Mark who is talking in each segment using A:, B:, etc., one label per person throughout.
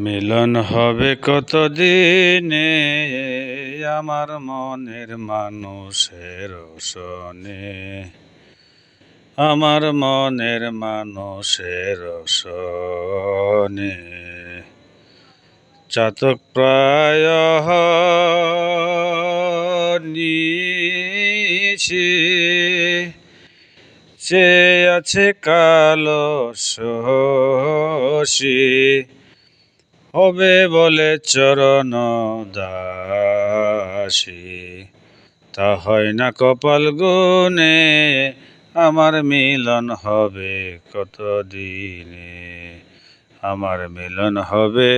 A: মিলন হবে কতদিনে আমার মনের মানুষের সনে, আমার মনের মানুষের সনে। চাতক প্রায় নিশি চেয়ে আছে কালো শশী, হবে বলে চরণ দাসী। তা হয় না কপাল গুনে, আমার মিলন হবে কতদিনে, আমার মিলন হবে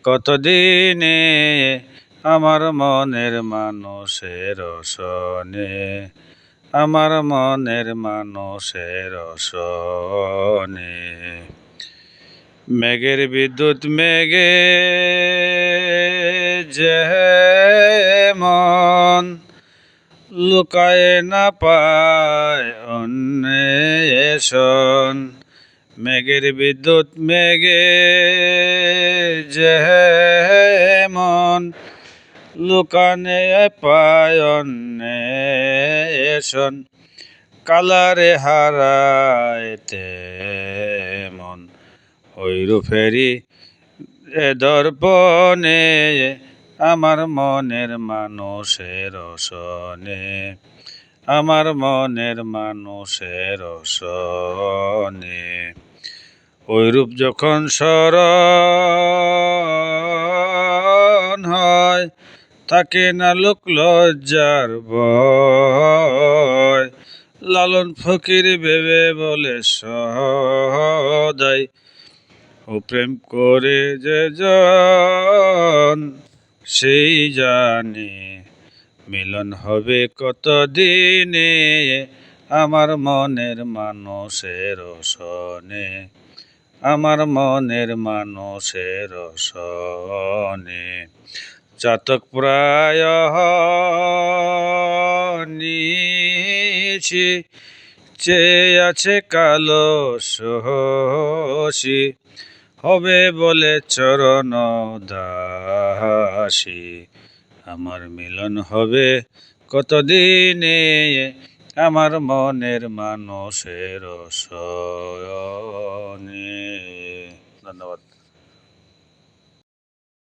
A: কতদিনে, আমার মনের মানুষের সনে, আমার মনের মানুষের সনে। মেঘের বিদ্যুৎ মেঘে যেমন লুকায় না পায় অন্বেষণ, মেঘের বিদ্যুৎ মেঘে যেমন লুকানে পায় অন্বেষণ, কালারে হারায় তেমন ঐরূপেরই দর্পণে, আমার মনের মানুষের সনে, আমার মনের মানুষের সনে। ঐরূপ যখন স্মরণ হয়, থাকে না লোক লজ্জার ভয়, লালন ফকির ভেবে বলে সদাই, ও প্রেম করে যে জন সেই জানে, মিলন হবে কতদিনে, আমার মনের মানুষের সনে, আমার মনের মানুষের সনে। চাতক প্রায় নিশি চেয়ে আছে কালো শশী, হবে বলে চরণ দাসী। আমার মিলন হবে কতদিনে, আমার মনের মানুষের সনে। ধন্যবাদ।